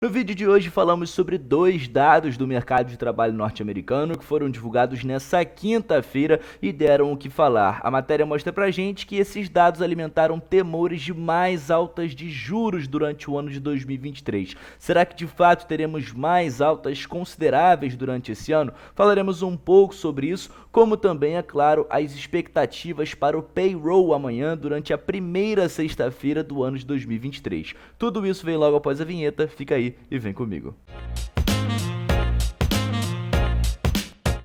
No vídeo de hoje falamos sobre dois dados do mercado de trabalho norte-americano que foram divulgados nessa quinta-feira e deram o que falar. A matéria mostra pra gente que esses dados alimentaram temores de mais altas de juros durante o ano de 2023. Será que de fato teremos mais altas consideráveis durante esse ano? Falaremos um pouco sobre isso, como também, é claro, as expectativas para o payroll amanhã durante a primeira sexta-feira do ano de 2023. Tudo isso vem logo após a vinheta, fica aí e vem comigo.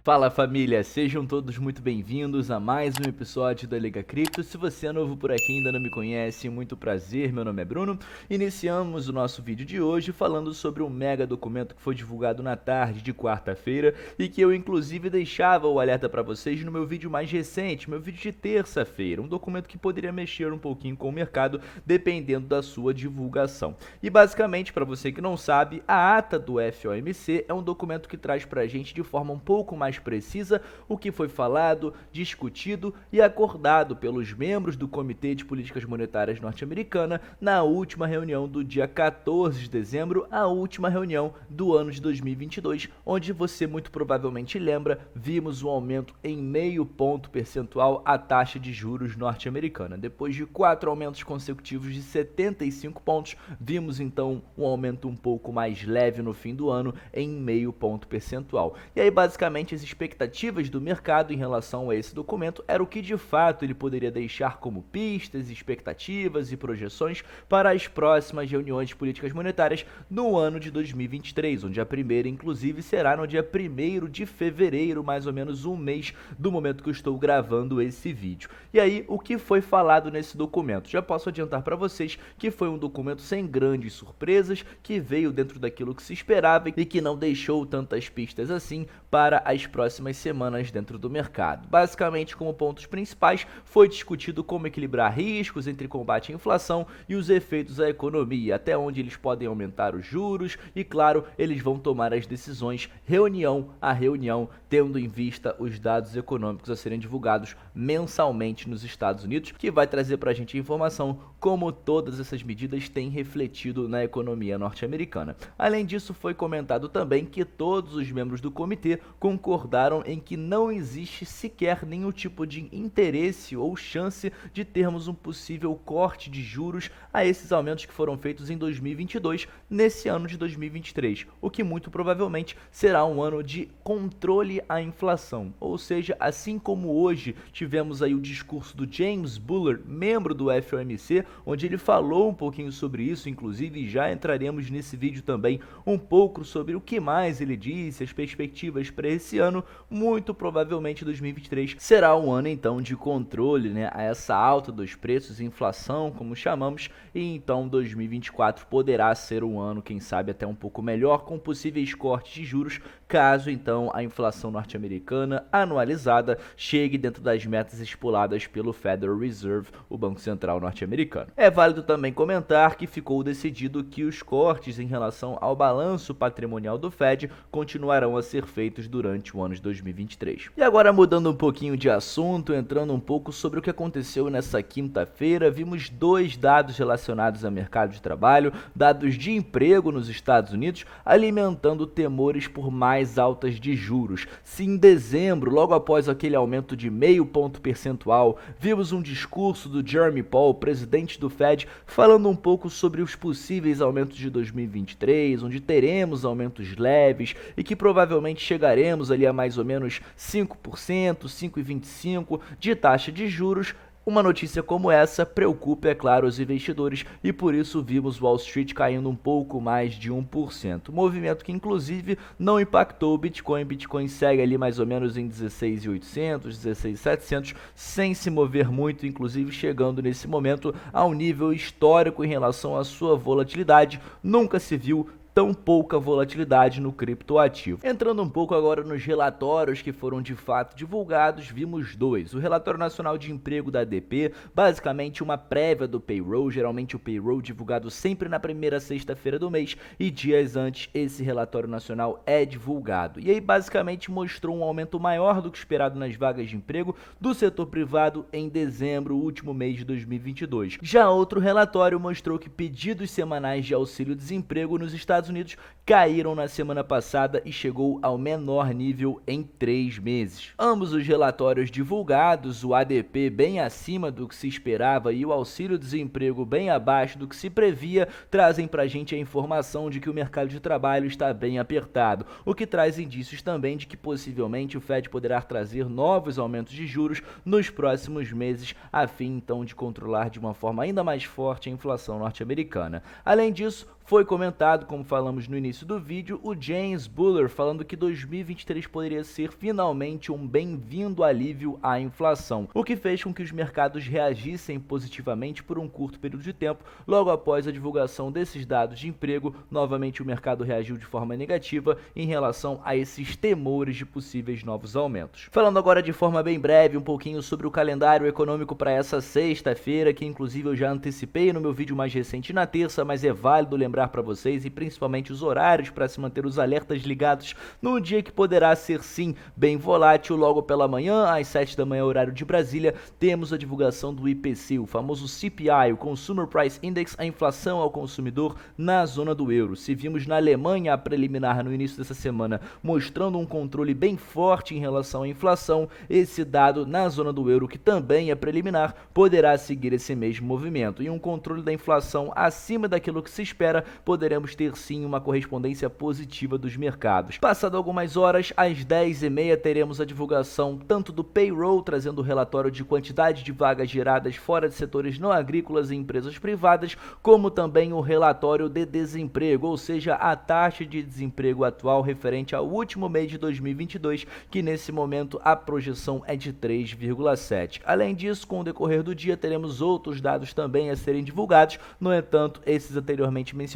Fala família, sejam todos muito bem-vindos a mais um episódio da Liga Cripto. Se você é novo por aqui e ainda não me conhece, muito prazer, meu nome é Bruno. Iniciamos o nosso vídeo de hoje falando sobre um mega documento que foi divulgado na tarde de quarta-feira e que eu inclusive deixava o alerta para vocês no meu vídeo mais recente, meu vídeo de terça-feira, um documento que poderia mexer um pouquinho com o mercado dependendo da sua divulgação. E basicamente, para você que não sabe, a ata do FOMC é um documento que traz para a gente de forma um pouco mais precisa o que foi falado, discutido e acordado pelos membros do Comitê de Políticas Monetárias norte-americana na última reunião do dia 14 de dezembro, a última reunião do ano de 2022, onde você muito provavelmente lembra, vimos um aumento em 0,5 ponto percentual à taxa de juros norte-americana. Depois de 4 aumentos consecutivos de 75 pontos, vimos então um aumento um pouco mais leve no fim do ano em 0,5 ponto percentual. E aí basicamente as expectativas do mercado em relação a esse documento era o que de fato ele poderia deixar como pistas, expectativas e projeções para as próximas reuniões de políticas monetárias no ano de 2023, onde a primeira inclusive será no dia 1º de fevereiro, mais ou menos um mês do momento que eu estou gravando esse vídeo. E aí, o que foi falado nesse documento? Já posso adiantar para vocês que foi um documento sem grandes surpresas, que veio dentro daquilo que se esperava e que não deixou tantas pistas assim para as próximas semanas dentro do mercado. Basicamente, como pontos principais, foi discutido como equilibrar riscos entre combate à inflação e os efeitos à economia, até onde eles podem aumentar os juros e, claro, eles vão tomar as decisões reunião a reunião, tendo em vista os dados econômicos a serem divulgados mensalmente nos Estados Unidos, que vai trazer para a gente informação como todas essas medidas têm refletido na economia norte-americana. Além disso, foi comentado também que todos os membros do comitê concordaram em que não existe sequer nenhum tipo de interesse ou chance de termos um possível corte de juros a esses aumentos que foram feitos em 2022 nesse ano de 2023, o que muito provavelmente será um ano de controle à inflação, ou seja, assim como hoje tivemos aí o discurso do James Bullard, membro do FOMC, onde ele falou um pouquinho sobre isso, inclusive já entraremos nesse vídeo também um pouco sobre o que mais ele disse, as perspectivas para esse ano. Muito provavelmente 2023 será um ano então de controle, a essa alta dos preços, inflação, como chamamos, e então 2024 poderá ser um ano, quem sabe até um pouco melhor, com possíveis cortes de juros, caso então a inflação norte-americana anualizada chegue dentro das metas estipuladas pelo Federal Reserve, o Banco Central norte-americano. É válido também comentar que ficou decidido que os cortes em relação ao balanço patrimonial do Fed continuarão a ser feitos durante o ano de 2023. E agora, mudando um pouquinho de assunto, entrando um pouco sobre o que aconteceu nessa quinta-feira, vimos dois dados relacionados ao mercado de trabalho, dados de emprego nos Estados Unidos, alimentando temores por mais altas de juros. Se em dezembro, logo após aquele aumento de 0,5 ponto percentual, vimos um discurso do Jeremy Powell, presidente do Fed, falando um pouco sobre os possíveis aumentos de 2023, onde teremos aumentos leves e que provavelmente chegaremos ali a mais ou menos 5%, 5,25% de taxa de juros. Uma notícia como essa preocupa, é claro, os investidores e por isso vimos Wall Street caindo um pouco mais de 1%. Movimento que inclusive não impactou o Bitcoin. Bitcoin segue ali mais ou menos em 16.800, 16.700, sem se mover muito, inclusive chegando nesse momento a um nível histórico em relação à sua volatilidade. Nunca se viu tão pouca volatilidade no criptoativo. Entrando um pouco agora nos relatórios que foram de fato divulgados, vimos dois. O Relatório Nacional de Emprego da ADP, basicamente uma prévia do payroll, geralmente o payroll divulgado sempre na primeira sexta-feira do mês e dias antes esse relatório nacional é divulgado. E aí basicamente mostrou um aumento maior do que esperado nas vagas de emprego do setor privado em dezembro, último mês de 2022. Já outro relatório mostrou que pedidos semanais de auxílio-desemprego nos Estados Estados Unidos caíram na semana passada e chegou ao menor nível em 3 meses. Ambos os relatórios divulgados, o ADP bem acima do que se esperava e o auxílio-desemprego bem abaixo do que se previa, trazem pra gente a informação de que o mercado de trabalho está bem apertado, o que traz indícios também de que possivelmente o Fed poderá trazer novos aumentos de juros nos próximos meses, a fim então de controlar de uma forma ainda mais forte a inflação norte-americana. Além disso, foi comentado, como falamos no início do vídeo, o James Bullard falando que 2023 poderia ser finalmente um bem-vindo alívio à inflação, o que fez com que os mercados reagissem positivamente por um curto período de tempo. Logo após a divulgação desses dados de emprego, novamente o mercado reagiu de forma negativa em relação a esses temores de possíveis novos aumentos. Falando agora de forma bem breve um pouquinho sobre o calendário econômico para essa sexta-feira, que inclusive eu já antecipei no meu vídeo mais recente na terça, mas é válido lembrar para vocês, e principalmente os horários para se manter os alertas ligados num dia que poderá ser sim bem volátil. Logo pela manhã, às 7 da manhã horário de Brasília, temos a divulgação do IPC, o famoso CPI, o Consumer Price Index, a inflação ao consumidor na zona do euro. Se vimos na Alemanha a preliminar no início dessa semana mostrando um controle bem forte em relação à inflação, esse dado na zona do euro, que também é preliminar, poderá seguir esse mesmo movimento, e um controle da inflação acima daquilo que se espera, poderemos ter sim uma correspondência positiva dos mercados. Passado algumas horas, às 10h30, teremos a divulgação tanto do payroll, trazendo o relatório de quantidade de vagas geradas fora de setores não agrícolas e empresas privadas, como também o relatório de desemprego, ou seja, a taxa de desemprego atual referente ao último mês de 2022, que nesse momento a projeção é de 3,7. Além disso, com o decorrer do dia, teremos outros dados também a serem divulgados. No entanto, esses anteriormente mencionados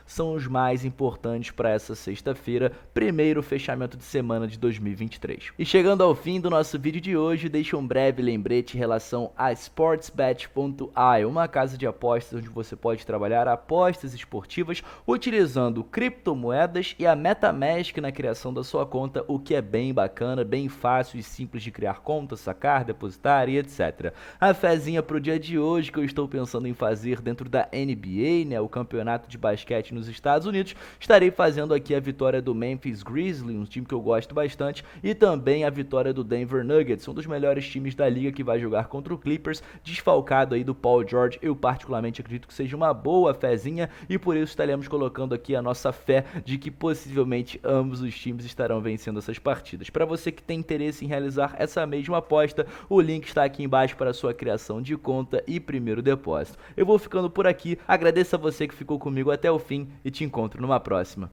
são os mais importantes para essa sexta-feira, primeiro fechamento de semana de 2023. E chegando ao fim do nosso vídeo de hoje, deixo um breve lembrete em relação a Sportsbet.io, uma casa de apostas onde você pode trabalhar apostas esportivas utilizando criptomoedas e a MetaMask na criação da sua conta, o que é bem bacana, bem fácil e simples de criar conta, sacar, depositar e etc. A fezinha para o dia de hoje que eu estou pensando em fazer dentro da NBA, né, o campeonato de basquete nos Estados Unidos, estarei fazendo aqui a vitória do Memphis Grizzlies, um time que eu gosto bastante, e também a vitória do Denver Nuggets, um dos melhores times da liga que vai jogar contra o Clippers, desfalcado aí do Paul George. Eu particularmente acredito que seja uma boa fezinha, e por isso estaremos colocando aqui a nossa fé de que possivelmente ambos os times estarão vencendo essas partidas. Para você que tem interesse em realizar essa mesma aposta, o link está aqui embaixo para a sua criação de conta e primeiro depósito. Eu vou ficando por aqui, agradeço a você que ficou comigo até o fim e te encontro numa próxima.